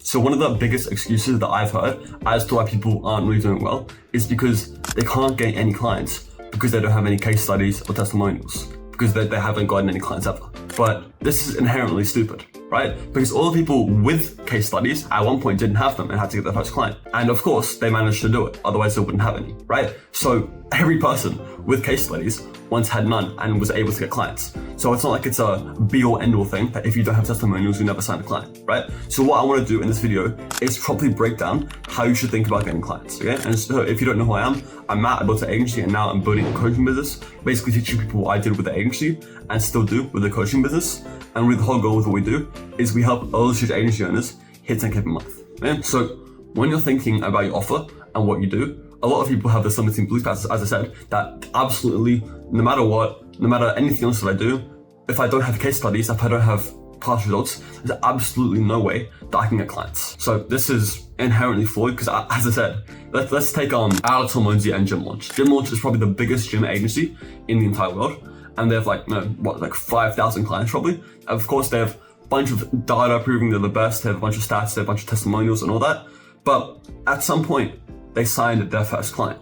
So one of the biggest excuses that I've heard as to why people aren't really doing well is because they can't get any clients because they don't have any case studies or testimonials, because they haven't gotten any clients ever. But this is inherently stupid, right? Because all the people with case studies at one point didn't have them and had to get their first client. And of course, they managed to do it. Otherwise, they wouldn't have any, right? So every person with case studies once had none and was able to get clients. So it's not like it's a be-all end-all thing that if you don't have testimonials, you never sign a client, right? So what I want to do in this video is properly break down how you should think about getting clients, okay? And so if you don't know who I am, I'm Matt, I built an agency and now I'm building a coaching business, basically teaching people what I did with the agency and still do with the coaching business. And really the whole goal with what we do is we help early stage agency owners hit 10K per month, okay? So when you're thinking about your offer and what you do, a lot of people have this limiting belief, as I said, that absolutely, no matter what, no matter anything else that I do, if I don't have case studies, if I don't have past results, there's absolutely no way that I can get clients. So this is inherently flawed because, as I said, let's take on Alex Hormozy and Gym Launch. Gym Launch is probably the biggest gym agency in the entire world, and they have like 5,000 clients probably. Of course, they have a bunch of data proving they're the best. They have a bunch of stats, they have a bunch of testimonials and all that. But at some point, they signed their first client,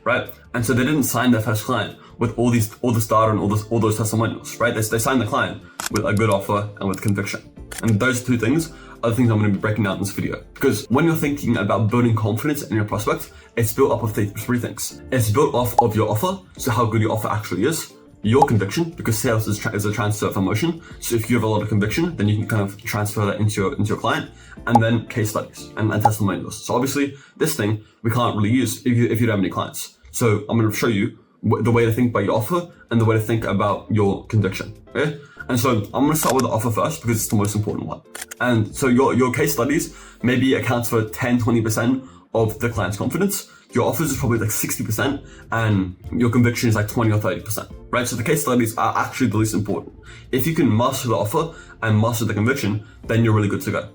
right? And so they didn't sign their first client with all this data and all those testimonials, right? They signed the client with a good offer and with conviction. And those two things are the things I'm going to be breaking down in this video. Because when you're thinking about building confidence in your prospect, it's built up of three things. It's built off of your offer, so how good your offer actually is. Your conviction, because sales is a transfer of emotion. So if you have a lot of conviction, then you can kind of transfer that into your client. And then case studies and testimonials. So obviously this thing we can't really use if you don't have any clients. So I'm going to show you the way to think about your offer and the way to think about your conviction, okay? And so I'm going to start with the offer first because it's the most important one. And so your case studies maybe accounts for 10-20% of the client's confidence. Your offers is probably like 60% and your conviction is like 20 or 30%, right? So the case studies are actually the least important. If you can master the offer and master the conviction, then you're really good to go,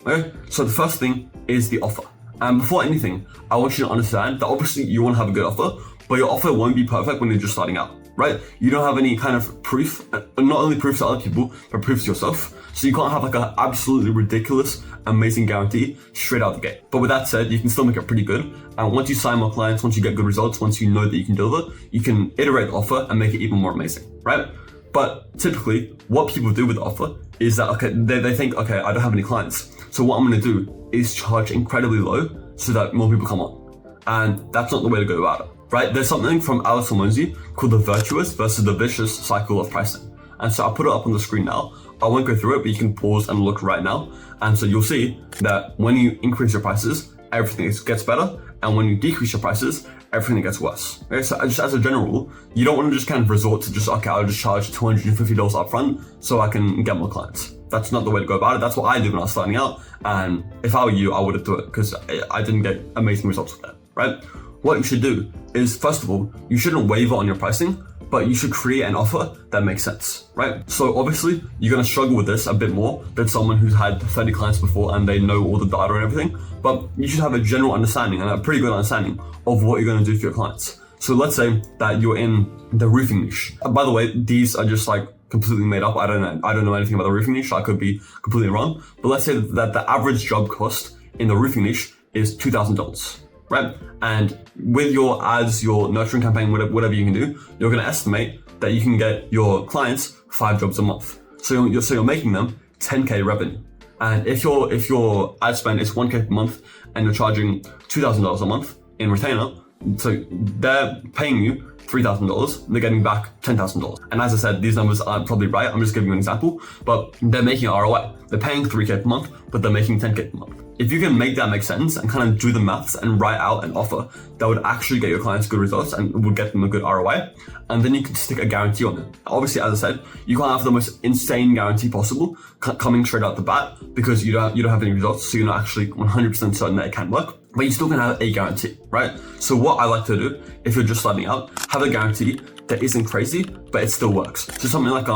okay? So the first thing is the offer. And before anything, I want you to understand that obviously you want to have a good offer, but your offer won't be perfect when you're just starting out, right? You don't have any kind of proof, not only proof to other people, but proof to yourself. So you can't have like an absolutely ridiculous, amazing guarantee straight out the gate. But with that said, you can still make it pretty good. And once you sign more clients, once you get good results, once you know that you can deliver, you can iterate the offer and make it even more amazing, right? But typically, what people do with the offer is that, okay, they think, okay, I don't have any clients. So what I'm going to do is charge incredibly low so that more people come on. And that's not the way to go about it, right? There's something from Alex Hormozy called the virtuous versus the vicious cycle of pricing. And so I'll put it up on the screen now. I won't go through it, but you can pause and look right now. And so you'll see that when you increase your prices, everything gets better. And when you decrease your prices, everything gets worse. Okay, so just as a general rule, you don't want to just kind of resort to just, okay, I'll just charge $250 up front so I can get more clients. That's not the way to go about it. That's what I did when I was starting out. And if I were you, I would have done it because I didn't get amazing results with that, right? What you should do is, first of all, you shouldn't waver on your pricing, but you should create an offer that makes sense, right? So obviously you're going to struggle with this a bit more than someone who's had 30 clients before and they know all the data and everything, but you should have a general understanding and a pretty good understanding of what you're going to do for your clients. So let's say that you're in the roofing niche. By the way, these are just like completely made up. I don't know anything about the roofing niche. I could be completely wrong, but let's say that the average job cost in the roofing niche is $2,000. Right? And with your ads, your nurturing campaign, whatever you can do, you're going to estimate that you can get your clients 5 jobs a month. So you're making them 10K revenue. And if your ad spend is 1K per month and you're charging $2,000 a month in retainer, so they're paying you $3,000, they're getting back $10,000. And as I said, these numbers aren't probably right. I'm just giving you an example, but they're making ROI. They're paying 3K per month, but they're making 10K per month. If you can make that make sense and kind of do the maths and write out an offer that would actually get your clients good results and would get them a good ROI, and then you can stick a guarantee on it. Obviously, as I said, you can't have the most insane guarantee possible coming straight out the bat because you don't have any results, so you're not actually 100% certain that it can work, but you still can have a guarantee, right? So what I like to do, if you're just starting out, have a guarantee that isn't crazy, but it still works. So something like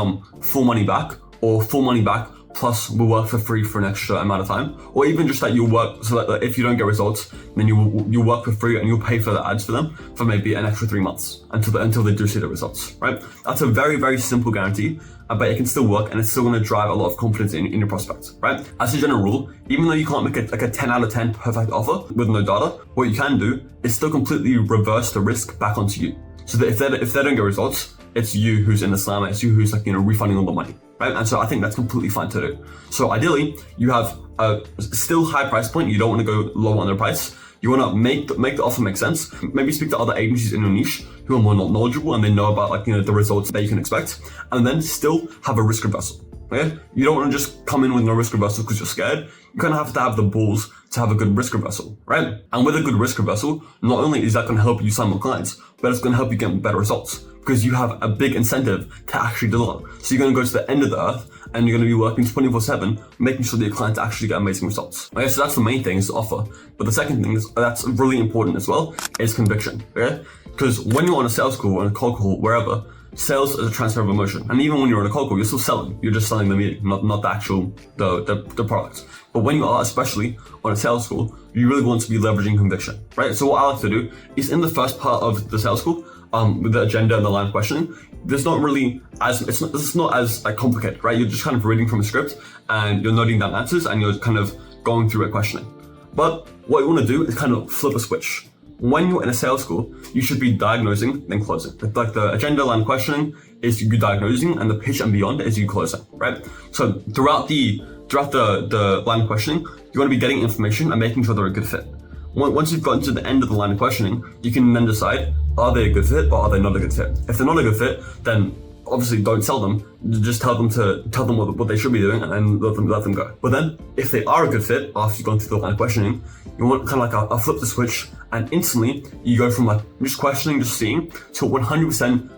full money back or full money back plus will work for free for an extra amount of time, or even just that you'll work so that if you don't get results, then you'll work for free and you'll pay for the ads for them for maybe an extra 3 months until they do see the results, right? That's a very, very simple guarantee, but it can still work and it's still going to drive a lot of confidence in your prospect, right? As a general rule, even though you can't make it like a 10 out of 10 perfect offer with no data, what you can do is still completely reverse the risk back onto you. So that if they don't get results, it's you who's in the slammer, it's you who's like, refunding all the money, right? And so I think that's completely fine to do. So ideally, you have a still high price point. You don't want to go low on their price. You want to make the offer make sense. Maybe speak to other agencies in your niche who are more knowledgeable and they know about like, the results that you can expect, and then still have a risk reversal. Okay? You don't want to just come in with no risk reversal because you're scared. You kind of have to have the balls to have a good risk reversal, right? And with a good risk reversal, not only is that going to help you sign more clients, but it's going to help you get better results because you have a big incentive to actually deliver. So you're going to go to the end of the earth and you're going to be working 24/7, making sure that your clients actually get amazing results. Okay, so that's the main thing is the offer. But the second thing that's really important as well is conviction, okay? Because when you're on a sales call, on a cold call, wherever, sales is a transfer of emotion. And even when you're on a cold call, you're still selling. You're just selling the meeting, not the actual, the product. But when you are, especially on a sales call, you really want to be leveraging conviction, right? So what I like to do is in the first part of the sales call, with the agenda and the line of questioning, it's not as like complicated, right? You're just kind of reading from a script and you're noting down answers and you're kind of going through a questioning. But what you want to do is kind of flip a switch. When you're in a sales call, you should be diagnosing, then closing. Like the agenda, line of questioning is you diagnosing, and the pitch and beyond is you closing, right? So throughout the line of questioning, you want to be getting information and making sure they're a good fit. Once you've gotten to the end of the line of questioning, you can then decide, are they a good fit or are they not a good fit? If they're not a good fit, then obviously don't sell them. Just tell them what they should be doing and let them go. But then if they are a good fit after you've gone through the line of questioning, you want kind of like a flip the switch and instantly you go from like just questioning, just seeing to 100%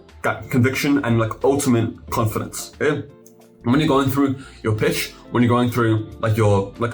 conviction and like ultimate confidence. Okay? When you're going through your pitch, when you're going through like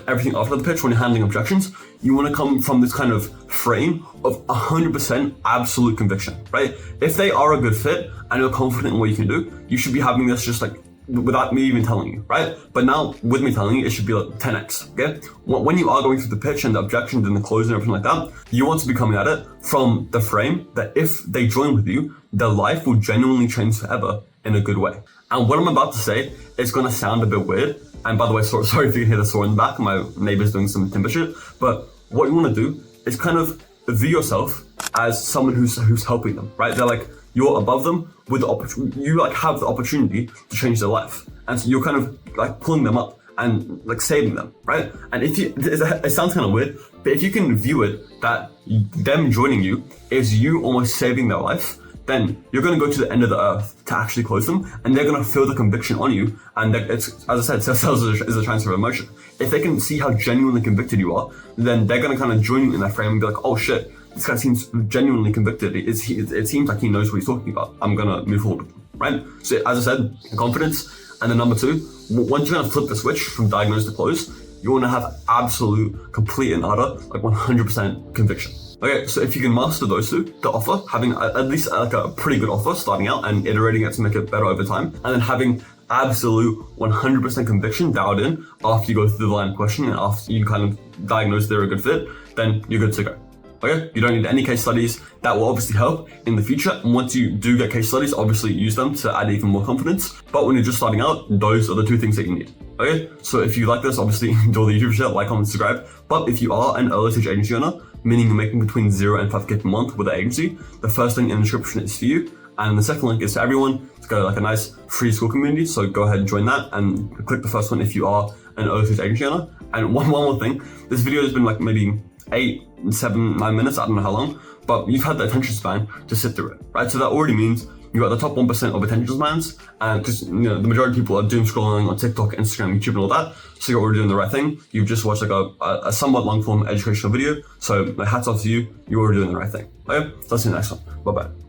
everything after the pitch, when you're handling objections, you want to come from this kind of frame of 100% absolute conviction, right? If they are a good fit and you're confident in what you can do, you should be having this just like without me even telling you, right? But now with me telling you, it should be like 10x, okay? When you are going through the pitch and the objections and the close and everything like that, you want to be coming at it from the frame that if they join with you, their life will genuinely change forever in a good way. And what I'm about to say is going to sound a bit weird. And by the way, sorry if you can hear the saw in the back. My neighbor's doing some timber shit. But what you want to do is kind of view yourself as someone who's helping them, right? They're like, you're above them with the opportunity. You like have the opportunity to change their life. And so you're kind of like pulling them up and like saving them, right? And it sounds kind of weird, but if you can view it that them joining you is you almost saving their life, then you're going to go to the end of the earth to actually close them, and they're going to feel the conviction on you. And it's, as I said, sales is a transfer of emotion. If they can see how genuinely convicted you are, then they're going to kind of join you in that frame and be like, oh shit, this guy seems genuinely convicted. It seems like he knows what he's talking about. I'm going to move forward with him, right? So as I said, confidence. And then number two, once you're going to flip the switch from diagnose to close, you want to have absolute, complete and utter, like 100% conviction. Okay, so if you can master those two, the offer, having at least like a pretty good offer starting out and iterating it to make it better over time, and then having absolute 100% conviction dialed in after you go through the line of questioning and after you kind of diagnose they're a good fit, then you're good to go. Okay, you don't need any case studies. That will obviously help in the future. And once you do get case studies, obviously use them to add even more confidence. But when you're just starting out, those are the two things that you need. Okay, so if you like this, obviously do all the YouTube shit, like, comment, subscribe. But if you are an early stage agency owner, meaning you're making between 0 and 5K per month with the agency, the first link in the description is for you. And the second link is for everyone. It's got like a nice free school community. So go ahead and join that and click the first one if you are an early stage agency owner. And one more thing, this video has been like maybe 8, 7, 9 minutes, I don't know how long, but you've had the attention span to sit through it, right? So that already means you're at the top 1% of attention spans, and because the majority of people are doom scrolling on TikTok, Instagram, YouTube, and all that, so you're already doing the right thing. You've just watched like a somewhat long form educational video, so hats off to you. You're already doing the right thing. Okay, so let's see you next one. Bye bye.